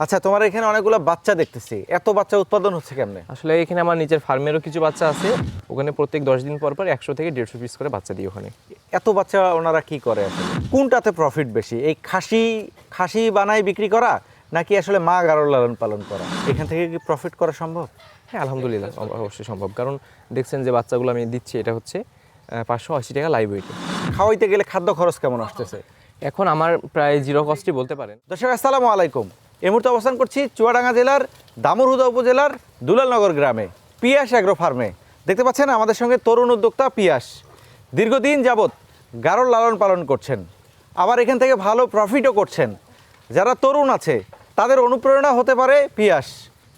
আচ্ছা, তোমার এখানে অনেকগুলো বাচ্চা দেখতেছি, এত বাচ্চা উৎপাদন হচ্ছে কেমনে? আসলে এখানে আমার নিজের ফার্মেরও কিছু বাচ্চা আছে। ওখানে প্রত্যেক 10 দিন পর পর 100 থেকে 150 পিস করে বাচ্চা দিই ওখানে। এত বাচ্চা ওনারা কি করে আসলে? কোনটাতে প্রফিট বেশি, এই খাসি খাসি বানায় বিক্রি করা নাকি আসলে মা গারল লালন পালন করা? এখান থেকে কি প্রফিট করা সম্ভব? হ্যাঁ, আলহামদুলিল্লাহ অবশ্যই সম্ভব। কারণ দেখছেন যে বাচ্চাগুলো আমি দিচ্ছি, এটা হচ্ছে 580 টাকা লাইভ ওয়েটে। খাওয়াইতে গেলে খাদ্য খরচ কেমন আসতেছে? এখন আমার প্রায় জিরো কস্টই বলতে পারেন। দর্শক আসসালামু আলাইকুম। এই মুহূর্তে অবস্থান করছি চুয়াডাঙ্গা জেলার দামুরহুদা উপজেলার দুলালনগর গ্রামে পিয়াস অ্যাগ্রো ফার্মে। দেখতে পাচ্ছেন আমাদের সঙ্গে তরুণ উদ্যোক্তা পিয়াস দীর্ঘদিন যাবৎ গারল লালন পালন করছেন, আবার এখান থেকে ভালো প্রফিটও করছেন। যারা তরুণ আছে তাদের অনুপ্রেরণা হতে পারে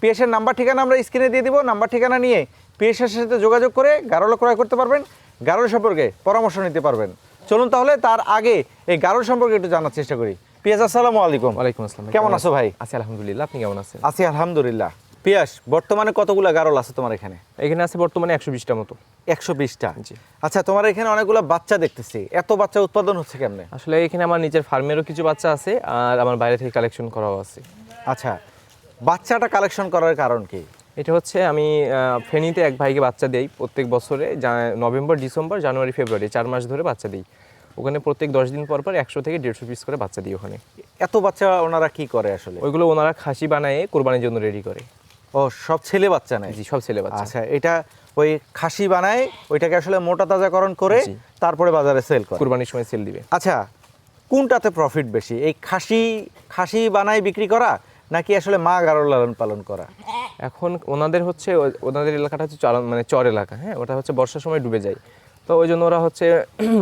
পিয়াসের নাম্বার ঠিকানা আমরা স্ক্রিনে দিয়ে দিব। নাম্বার ঠিকানা নিয়ে পিয়াসের সাথে যোগাযোগ করে গারল ক্রয় করতে পারবেন, গারল সম্পর্কে পরামর্শ নিতে পারবেন। চলুন তাহলে তার আগে এই গারল সম্পর্কে একটু জানার চেষ্টা করি। পিয়াস আসসালামু আলাইকুম। ওয়ালাইকুম আসসালাম। কেমন আছো ভাই? আছি আলহামদুলিল্লাহ, আপনি কেমন আছেন? আছি আলহামদুলিল্লাহ। পিয়াস, বর্তমানে কতগুলা গারল আছে তোমার এখানে? এখানে আছে বর্তমানে 120টা মতো। 120টা? জি। আচ্ছা, তোমার এখানে অনেকগুলো বাচ্চা দেখতেছি, এত বাচ্চা উৎপাদন হচ্ছে কেমনে? আসলে এখানে আমার নিজের ফার্মেরও কিছু বাচ্চা আছে, আর আমার বাইরে থেকে কালেকশন করাও আছে। আচ্ছা, বাচ্চাটা কালেকশন করার কারণ কি? এটা হচ্ছে আমি ফেনীতে এক ভাইকে বাচ্চা দেই প্রত্যেক বছরে, নভেম্বর, ডিসেম্বর, জানুয়ারি, ফেব্রুয়ারি 4 মাস ধরে বাচ্চা দিই। ওখানে প্রত্যেক 10 দিন পর পর 100 থেকে 150 পিস করে বাচ্চা দিই ওখানে। এত বাচ্চা ওনারা কি করে আসলে? ওইগুলো ওনারা খাসি বানায় কোরবানির জন্য রেডি করে। ও, সব ছেলে বাচ্চা নেই? জি, সব ছেলে বাচ্চা। আচ্ছা, এটা ওই খাসি বানায়, ওইটাকে আসলে মোটা তাজাকরণ করে জি। তারপরে বাজারে সেল করে? কোরবানির সময় সেল দিবে। আচ্ছা, কোনটাতে প্রফিট বেশি, এই খাসি বানায় বিক্রি করা নাকি আসলে মা গারল লালন পালন করা? এখন ওনাদের হচ্ছে ওনাদের এলাকাটা হচ্ছে মানে চর এলাকা। হ্যাঁ, ওটা হচ্ছে বর্ষার সময় ডুবে যায়। তো ওই জন্য ওরা হচ্ছে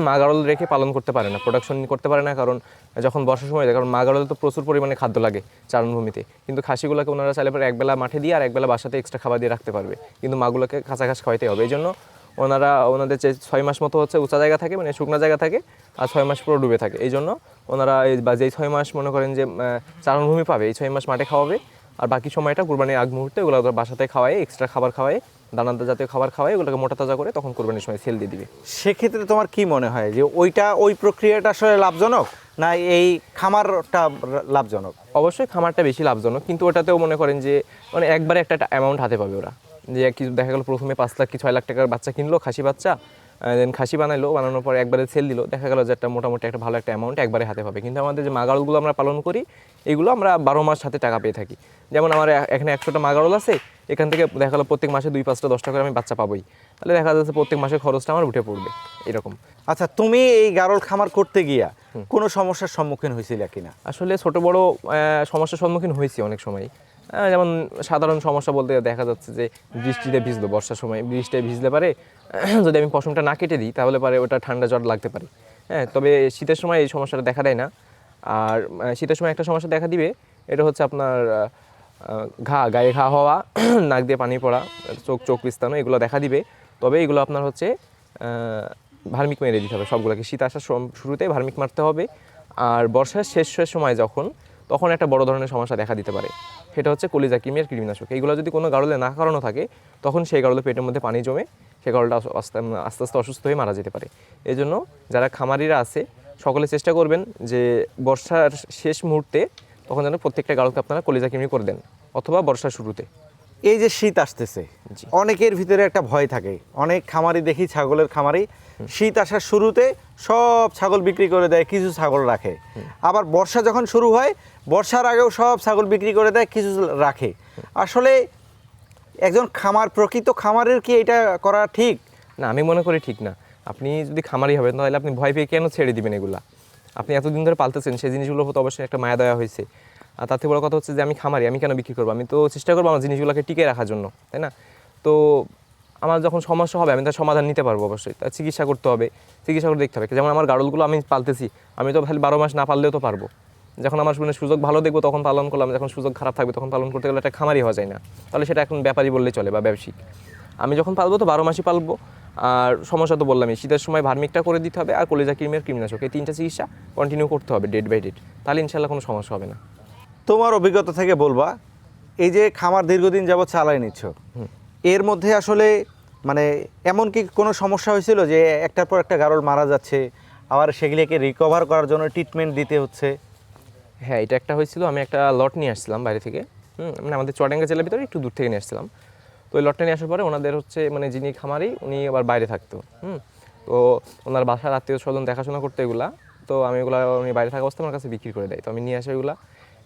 মাগারল রেখে পালন করতে পারে না, প্রোডাকশন করতে পারে না। কারণ যখন বর্ষার সময় যায়, কারণ মাগারল তো প্রচুর পরিমাণে খাদ্য লাগে চারণভূমিতে। কিন্তু খাসিগুলোকে ওনারা চাইলে পরে একবেলা মাঠে দিয়ে আর একবেলা বাসাতে এক্সট্রা খাবার দিয়ে রাখতে পারবে, কিন্তু মাগুলোকে কাঁচা ঘাস খাওয়াইতে হবে। এই জন্য ওনাদের যে 6 মাস মতো হচ্ছে উঁচা জায়গা থাকে, মানে শুকনা জায়গা থাকে, আর 6 মাস পুরো ডুবে থাকে। এই জন্য ওনারা যেই 6 মাস মনে করেন যে চারণভূমি পাবে, এই 6 মাস মাঠে খাওয়াবে, আর বাকি সময়টা কুরবানির আগ মুহূর্তে ওগুলো বাসাতে খাওয়ায়, এক্সট্রা খাবার খাওয়ায়, দানাদার জাতীয় খাবার খাওয়ায়, ওগুলোকে মোটা তাজা করে তখন কুরবানির সময় সেল দিয়ে দিবে। সেক্ষেত্রে তোমার কি মনে হয় যে ওই প্রক্রিয়াটা আসলে লাভজনক না এই খামারটা লাভজনক? অবশ্যই খামারটা বেশি লাভজনক, কিন্তু ওটাতেও মনে করেন যে মানে একবারে একটা অ্যামাউন্ট হাতে পাবে ওরা। যে কিছু দেখা গেলো প্রথমে 5 লাখ কি 6 লাখ টাকার বাচ্চা কিনলো, খাসি বাচ্চা, দেন খাসি বানানোর পর একবারে সেল দিল, দেখা গেলো যে একটা মোটামুটি একটা ভালো একটা অ্যামাউন্ট একবারে হাতে পাবে। কিন্তু আমাদের যে মাগারলগুলো আমরা পালন করি, এগুলো আমরা 12 মাস হাতে টাকা পেয়ে থাকি। যেমন আমার এখানে 100টা মাগারল আছে, এখান থেকে দেখা গেলো প্রত্যেক মাসে 2, 5টা, 10টা করে আমি বাচ্চা পাবোই। তাহলে দেখা যাচ্ছে প্রত্যেক মাসের খরচটা আমার উঠে পড়বে এরকম। আচ্ছা, তুমি এই গারল খামার করতে গিয়া কোনো সমস্যার সম্মুখীন হয়েছিলে কিনা? আসলে ছোট বড় সমস্যার সম্মুখীন হয়েছি অনেক সময়। যেমন সাধারণ সমস্যা বলতে দেখা যাচ্ছে যে বৃষ্টিতে ভিজলো, বর্ষার সময় বৃষ্টিতে ভিজলে পারে যদি আমি পশমটা না কেটে দিই তাহলে পারে ওটা ঠান্ডা জ্বর লাগতে পারে। হ্যাঁ, তবে শীতের সময় এই সমস্যাটা দেখা দেয় না। আর শীতের সময় একটা সমস্যা দেখা দিবে, এটা হচ্ছে আপনার গায়ে ঘা হওয়া, নাক দিয়ে পানি পড়া, চোখ পিস্তানো, এগুলো দেখা দিবে। তবে এগুলো আপনার হচ্ছে ভার্মিক মেরে দিতে হবে সবগুলোকে। শীত আসার শুরুতেই ভার্মিক মারতে হবে। আর বর্ষার শেষ সময় তখন একটা বড় ধরনের সমস্যা দেখা দিতে পারে, সেটা হচ্ছে কলিজা কৃমির কৃমিনাশক। এইগুলো যদি কোনো গারলে না খাওয়ানো থাকে, তখন সেই গারলে পেটের মধ্যে পানি জমে সেই গারলটা আস্তে আস্তে অসুস্থ হয়ে মারা যেতে পারে। এই জন্য যারা খামারিরা আছে সকলে চেষ্টা করবেন যে বর্ষার শেষ মুহূর্তে তখন যেন প্রত্যেকটা গারলকে আপনারা কলিজা কৃমি করে দেন, অথবা বর্ষার শুরুতে। এই যে শীত আসতেছে, অনেকের ভিতরে একটা ভয় থাকে। অনেক খামারি দেখি, ছাগলের খামারি, শীত আসার শুরুতে সব ছাগল বিক্রি করে দেয়, কিছু ছাগল রাখে। আবার বর্ষা যখন শুরু হয়, বর্ষার আগেও সব ছাগল বিক্রি করে দেয়, কিছু রাখে। আসলে একজন প্রকৃত খামারের কি এটা করা ঠিক? না, আমি মনে করি ঠিক না। আপনি যদি খামারি হবেন তাহলে আপনি ভয় পেয়ে কেন ছেড়ে দিবেন এগুলা? আপনি এতদিন ধরে পালতেছেন, সেই জিনিসগুলোর প্রতি অবশ্যই একটা মায়া দয়া হয়েছে। আর তার থেকে বড় কথা হচ্ছে যে আমি খামারি, আমি কেন বিক্রি করবো? আমি তো চেষ্টা করবো আমার জিনিসগুলোকে টিকে রাখার জন্য, তাই না? তো আমার যখন সমস্যা হবে আমি তার সমাধান নিতে পারবো। অবশ্যই তার চিকিৎসা করতে হবে, চিকিৎসা করে দেখতে হবে। যেমন আমার গারলগুলো আমি পালতেছি, আমি তো খালি 12 মাস না পাললেও তো পারবো। যখন আমার সুযোগ ভালো দেখবো তখন পালন করলাম, যখন সুযোগ খারাপ থাকবে তখন পালন করতে গেলে একটা খামারি হওয়া যায় না। তাহলে সেটা এখন ব্যাপারই বললেই চলে, বা ব্যবসায়িক। আমি যখন পালবো তো 12 মাসই পালবো। আর সমস্যা তো বললামই, শীতের সময় ভার্মিকটা করে দিতে হবে, আর কলিজা কৃমির কৃমিনাশক, এই 3টা চিকিৎসা কন্টিনিউ করতে হবে ডেট বাই ডেট। তাহলে ইনশাল্লাহ কোনো সমস্যা হবে না। তোমার অভিজ্ঞতা থেকে বলবা, এই যে খামার দীর্ঘদিন যাবত চালাই নিচ্ছ, এর মধ্যে আসলে মানে এমন কি কোনো সমস্যা হয়েছিল যে একটার পর একটা গারল মারা যাচ্ছে, আবার সেগুলিকে রিকভার করার জন্য ট্রিটমেন্ট দিতে হচ্ছে? হ্যাঁ, এটা একটা হয়েছিল, আমি একটা লট নিয়ে আসছিলাম বাইরে থেকে, মানে আমাদের চুয়াডাঙ্গা জেলার ভিতরে একটু দূর থেকে নিয়ে আসছিলাম। তো ওই লটটা নিয়ে আসার পরে ওনাদের হচ্ছে মানে যিনি খামারি উনি আবার বাইরে থাকতো, তো ওনার বাসার আত্মীয় স্বজন দেখাশোনা করতে এগুলা, তো আমি এগুলো উনি বাইরে থাকা অবস্থায় আমার কাছে বিক্রি করে দেয়। তো আমি নিয়ে আসি ওইগুলা,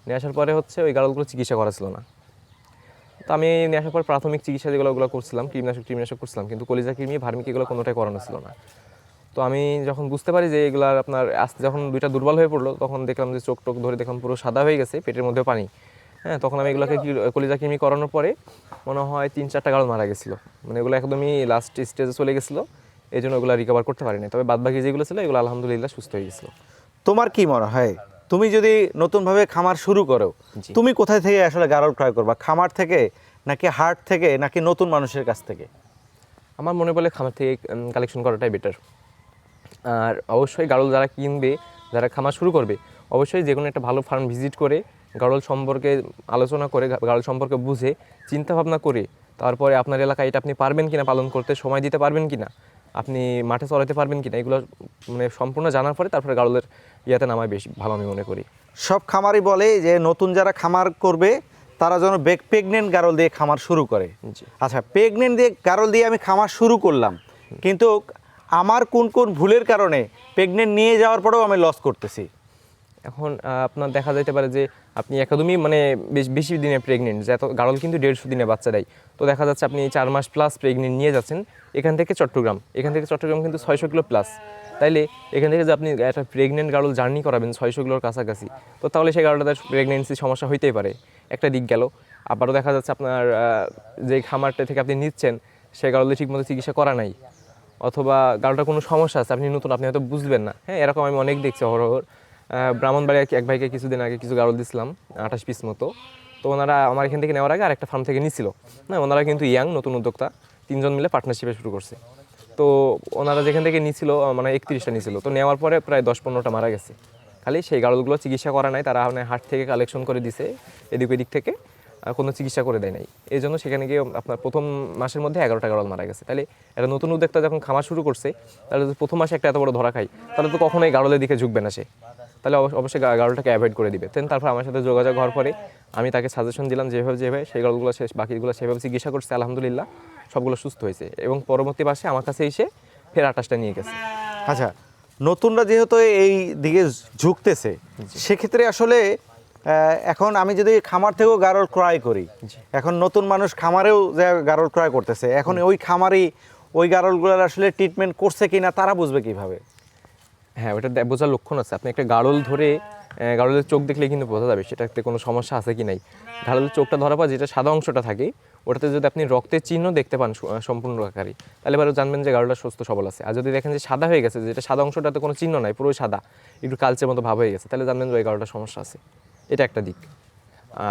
নিয়ে আসার পরে হচ্ছে ওই গাড়লগুলো চিকিৎসা করা ছিল না। তো আমি নিয়ে আসার পর প্রাথমিক চিকিৎসা যেগুলো ওগুলো করছিলাম, কীটনাশক করছিলাম, কিন্তু কলিজা কৃমি ভার্মিক এগুলো কোনোটাই করানো ছিল না। তো আমি যখন বুঝতে পারি যে এগুলার আপনার আস্তে যখন দুইটা দুর্বল হয়ে পড়লো, তখন দেখলাম যে চোখ টোক ধরে দেখলাম পুরো সাদা হয়ে গেছে, পেটের মধ্যে পানি। হ্যাঁ, তখন আমি এগুলোকে কলিজা কৃমি করানোর পরে মনে হয় 3-4টা গাড়ল মারা গেছিলো, মানে এগুলো একদমই লাস্ট স্টেজে চলে গেছিলো, এই জন্য ওগুলো রিকভার করতে পারিনি। তবে বাদবাকি যেগুলো ছিল এগুলো আলহামদুলিল্লাহ সুস্থ হয়ে গেছিলো। তোমার কি মনে হয়, তুমি যদি নতুনভাবে খামার শুরু করো, জি। তুমি কোথায় থেকে আসলে গারল ক্রয় করবা? খামার থেকে নাকি হাট থেকে নাকি নতুন মানুষের কাছ থেকে? আমার মনে বলে খামার থেকে কালেকশন করাটাই বেটার। আর অবশ্যই গাড়ল যারা কিনবে, যারা খামার শুরু করবে, অবশ্যই যে কোনো একটা ভালো ফার্ম ভিজিট করে গাড়ল সম্পর্কে আলোচনা করে, গাড়ল সম্পর্কে বুঝে চিন্তা ভাবনা করে তারপরে আপনার এলাকায় এটা আপনি পারবেন কিনা পালন করতে, সময় দিতে পারবেন কিনা, আপনি মাঠে চড়াতে পারবেন কিনা, এগুলো মানে সম্পূর্ণ জানার পরে তারপরে গাড়লের ইয়াতে নামায় বেশি ভালো আমি মনে করি। সব খামারই বলে যে নতুন যারা খামার করবে তারা যেন প্রেগনেন্ট গারল দিয়ে খামার শুরু করে। জি। আচ্ছা, প্রেগনেন্ট দিয়ে গারল দিয়ে আমি খামার শুরু করলাম, কিন্তু আমার কোন কোন ভুলের কারণে প্রেগনেন্ট নিয়ে যাওয়ার পরেও আমি লস করতেছি? এখন আপনার দেখা যাইতে পারে যে আপনি একদমই মানে বেশি দিনে প্রেগনেন্ট, যে এত গাড়ল কিন্তু 150 দিনে বাচ্চা দেয়। তো দেখা যাচ্ছে আপনি 4 মাস প্লাস প্রেগনেন্ট নিয়ে যাচ্ছেন এখান থেকে চট্টগ্রাম কিন্তু 600 কিলো প্লাস। তাইলে এখান থেকে যে আপনি একটা প্রেগনেন্ট গাড়ল জার্নি করাবেন 600 কিলোর কাছাকাছি, তো তাহলে সেই গাড়লটাতে প্রেগনেন্সি সমস্যা হইতেই পারে, একটা দিক গেল। আবারও দেখা যাচ্ছে আপনার যে খামারটা থেকে আপনি নিচ্ছেন সেই গাড়লে ঠিকমতো চিকিৎসা করা নাই, অথবা গাড়লটার কোনো সমস্যা আছে, আপনি নতুন, আপনি হয়তো বুঝবেন না। হ্যাঁ, এরকম আমি অনেক দেখছি অহরহ। ব্রাহ্মণবাড়িয়া এক ভাইকে কিছুদিন আগে কিছু গাড়ল দিছিলাম 28 পিস মতো। তো ওনারা আমার এখান থেকে নেওয়ার আগে আরেকটা ফার্ম থেকে নিছিল না, ওনারা কিন্তু ইয়াং নতুন উদ্যোক্তা, 3জন মিলে পার্টনারশিপে শুরু করছে। তো ওনারা যেখান থেকে নিছিল মানে 31টা নিছিল, তো নেওয়ার পরে প্রায় 10-15টা মারা গেছে। খালি সেই গাড়লগুলো চিকিৎসা করা নাই, তারা মানে হাট থেকে কালেকশন করে দিছে এদিক ওদিক থেকে, কোনো চিকিৎসা করে দেয় নাই। এই জন্য সেখানে গিয়ে আপনার প্রথম মাসের মধ্যে 11টা গাড়ল মারা গেছে। তাহলে একটা নতুন উদ্যোক্তা যখন খামার শুরু করছে, তাহলে যদি প্রথম মাসে একটা এত বড় ধরা খাই, তাহলে তো কখনোই গাড়লের দিকে ঝুঁকবে না সে, তাহলে অবশ্যই গাড়লটাকে অ্যাভয়েড করে দিবে। তারপর আমার সাথে যোগাযোগ হওয়ার পরে আমি তাকে সাজেশন দিলাম যেভাবে সেই গাড়লগুলো বাকিগুলো সেভাবে চিকিৎসা করছে, আলহামদুলিল্লাহ সবগুলো সুস্থ হয়েছে, এবং পরবর্তী মাসে আমার কাছে এসে ফের 28টা নিয়ে গেছে। আচ্ছা, নতুনরা যেহেতু এই দিকে ঝুঁকতেছে, সেক্ষেত্রে আসলে এখন আমি যদি খামার থেকেও গারল ক্রয় করি, এখন নতুন মানুষ খামারেও যে গারল ক্রয় করতেছে, এখন ওই খামারই ওই গারলগুলোর আসলে ট্রিটমেন্ট করছে কিনা তারা বুঝবে কিভাবে? হ্যাঁ, ওটা বোঝার লক্ষণ আছে। আপনি একটা গাড়ল ধরে গাড়লের চোখ দেখলে কিন্তু বোঝা যাবে সেটাতে কোনো সমস্যা আছে কি নাই। গাড়লের চোখটা ধরার পর যেটা সাদা অংশটা থাকে, ওটাতে যদি আপনি রক্তের চিহ্ন দেখতে পান সম্পূর্ণ আকারে, তাহলে এবারে জানবেন যে গাড়লটা সুস্থ সবল আছে। আর যদি দেখেন যে সাদা হয়ে গেছে, যেটা সাদা অংশটাতে কোনো চিহ্ন নাই, পুরো সাদা, একটু কালচের মতো ভাব হয়ে গেছে, তাহলে জানবেন যে ওই গাড়লটার সমস্যা আছে। এটা একটা দিক।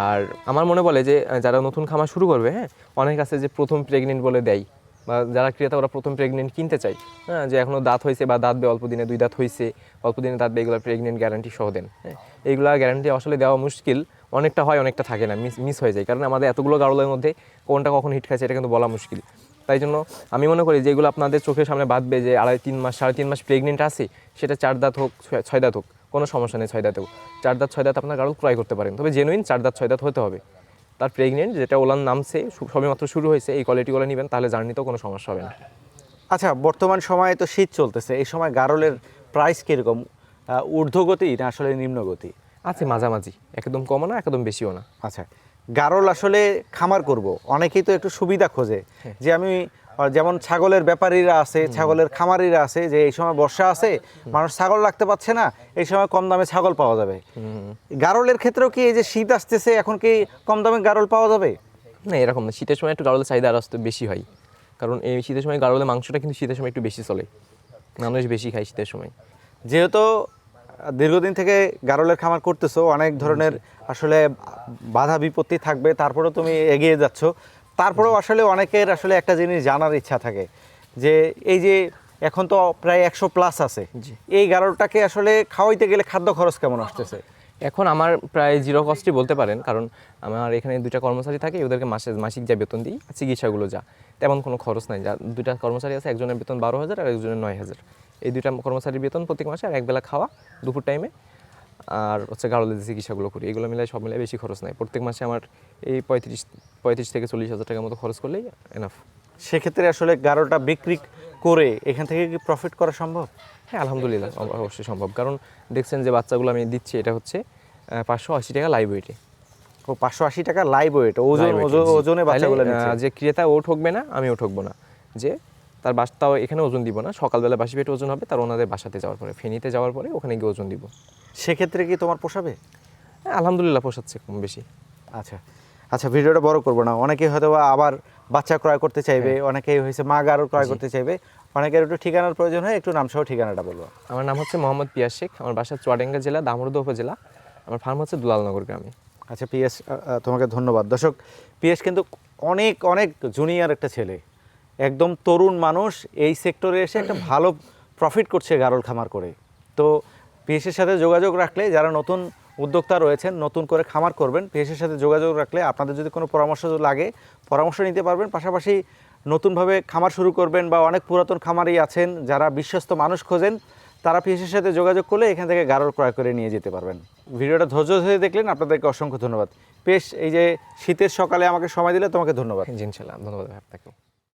আর আমার মনে বলে যে যারা নতুন খামার শুরু করবে, হ্যাঁ, অনেক আছে যে প্রথম প্রেগনেন্ট বলে দেয়, বা যারা ক্রেতা ওরা প্রথম প্রেগনেন্ট কিনতে চায়, হ্যাঁ, যে এখনও দাঁত হয়েছে বা দাঁত বে অল্প দিনে 2 দাঁত হয়েছে, অল্প দিনে দাঁত বে, এগুলো প্রেগনেন্ট গ্যারান্টি সহ দেন। হ্যাঁ, এইগুলা গ্যারান্টি আসলে দেওয়া মুশকিল, অনেকটা হয় অনেকটা থাকে না, মিস হয়ে যায়, কারণ আমাদের এতগুলো গাড়লের মধ্যে কোনটা কখন হিট খাচ্ছে এটা কিন্তু বলা মুশকিল। তাই জন্য আমি মনে করি যেগুলো আপনাদের চোখের সামনে বাঁধবে যে 2.5-3 মাস 3.5 মাস প্রেগনেন্ট আছে, সেটা 4 দাঁত হোক 6 দাঁত হোক, কোনো সমস্যা নেই। 6 দাঁতেও 4 দাঁত 6 দাঁত আপনার গাড়ল ক্রয় করতে পারেন, তবে জেনুইন 4 দাঁত 6 দাঁত হতে হবে। তার প্রেগনেন্ট যেটা ওলান নামছে, সবেমাত্র শুরু হয়েছে, এই কোয়ালিটিগুলো নেবেন, তাহলে জার্নিতেও কোনো সমস্যা হবে না। আচ্ছা, বর্তমান সময়ে তো শীত চলতেছে, এই সময় গারলের প্রাইস কীরকম, ঊর্ধ্বগতি না আসলে নিম্নগতি? আছে মাঝামাঝি, একদম কমও না একদম বেশিও না। আচ্ছা, গারল আসলে খামার করব, অনেকেই তো একটু সুবিধা খোঁজে, যে আমি যেমন ছাগলের ব্যাপারীরা আছে, ছাগলের খামারিরা আছে, যে এই সময় বর্ষা আছে, মানুষ ছাগল রাখতে পারছে না, এই সময় কম দামে ছাগল পাওয়া যাবে। গারলের ক্ষেত্রেও কি এই যে শীত আসতেছে, এখন কি কম দামে গারল পাওয়া যাবে? না, এরকম না, শীতের সময় একটু গাড়লের চাহিদা আরও বেশি হয়, কারণ এই শীতের সময় গাড়লের মাংসটা কিন্তু শীতের সময় একটু বেশি চলে, মানুষ বেশি খায় শীতের সময়। যেহেতু দীর্ঘদিন থেকে গারলের খামার করতেছো, অনেক ধরনের আসলে বাধা বিপত্তি থাকবে, তারপরেও তুমি এগিয়ে যাচ্ছ, তারপরেও আসলে অনেকের আসলে একটা জিনিস জানার ইচ্ছা থাকে, যে এই যে এখন তো প্রায় 100+ আছে, এই গারলটাকে আসলে খাওয়াইতে গেলে খাদ্য খরচ কেমন আসতেছে? এখন আমার প্রায় 0 কস্টই বলতে পারেন, কারণ আমার এখানে 2টা কর্মচারী থাকে, ওদেরকে মাসিক যা বেতন দিই, চিকিৎসাগুলো যা, তেমন কোনো খরচ নাই। যা 2টা কর্মচারী আছে, একজনের বেতন 12,000 আর একজনের 9,000, এই 2টা কর্মচারীর বেতন প্রত্যেক মাসে, আর একবেলা খাওয়া দুপুর টাইমে, আর হচ্ছে গাড়লের যে চিকিৎসাগুলো করি, এগুলো মিলাই সব মিলাই বেশি খরচ নাই। প্রত্যেক মাসে আমার এই 35 থেকে 40 হাজার টাকার মতো খরচ করলেই এনাফ। সেক্ষেত্রে আসলে গারোটা বিক্রি করে এখান থেকে কি প্রফিট করা সম্ভব? হ্যাঁ আলহামদুলিল্লাহ অবশ্যই সম্ভব। কারণ দেখছেন যে বাচ্চাগুলো আমি দিচ্ছি, এটা হচ্ছে 580 টাকা লাইভ ওয়েটে। ও 580 টাকা লাইভ ওয়েট, ওজনে বাচ্চাগুলো নিচ্ছে। যে ক্রেতা ও ঠকবে না, আমিও ঠকবো না, যে তার বাসাটাও এখানে ওজন দিব না, সকালবেলা বাসি পেটে ওজন হবে, তার ওনাদের বাসাতে যাওয়ার পরে, ফেনীতে যাওয়ার পরে ওখানে গিয়ে ওজন দিব। সেক্ষেত্রে কি তোমার পোষাবে? হ্যাঁ আলহামদুলিল্লাহ পোষাচ্ছে কম বেশি। আচ্ছা আচ্ছা, ভিডিওটা বড় করবো না। অনেকে হয়তো বা আবার বাচ্চা ক্রয় করতে চাইবে, অনেকেই হয়েছে মা গারো ক্রয় করতে চাইবে, অনেকের একটু ঠিকানার প্রয়োজন হয়, একটু নামসহ ঠিকানাটা বলবো। আমার নাম হচ্ছে মোহাম্মদ পিয়াস শেখ, আমার বাসা চুয়াডাঙ্গা জেলা দামোহরদা উপজেলা, আমার ফার্ম হচ্ছে দুলালনগর গ্রামে। আচ্ছা পিএস, তোমাকে ধন্যবাদ। দর্শক, পিএস কিন্তু অনেক অনেক জুনিয়র একটা ছেলে, একদম তরুণ মানুষ, এই সেক্টরে এসে একটা ভালো প্রফিট করছে গারল খামার করে। তো পিএসের সাথে যোগাযোগ রাখলে, যারা নতুন উদ্যোক্তা রয়েছেন, নতুন করে খামার করবেন, পিএসের সাথে যোগাযোগ রাখলে আপনাদের যদি কোনো পরামর্শ লাগে পরামর্শ নিতে পারবেন। পাশাপাশি নতুনভাবে খামার শুরু করবেন বা অনেক পুরাতন খামারই আছেন যারা বিশ্বস্ত মানুষ খোঁজেন, তারা পিএসের সাথে যোগাযোগ করলে এখান থেকে গারল ক্রয় করে নিয়ে যেতে পারবেন। ভিডিওটা ধৈর্য ধরে দেখলেন, আপনাদেরকে অসংখ্য ধন্যবাদ। পেশ, এই যে শীতের সকালে আমাকে সময় দিলে তোমাকে ধন্যবাদ। জি ইনশাল্লাহ, ধন্যবাদ আপনাকে।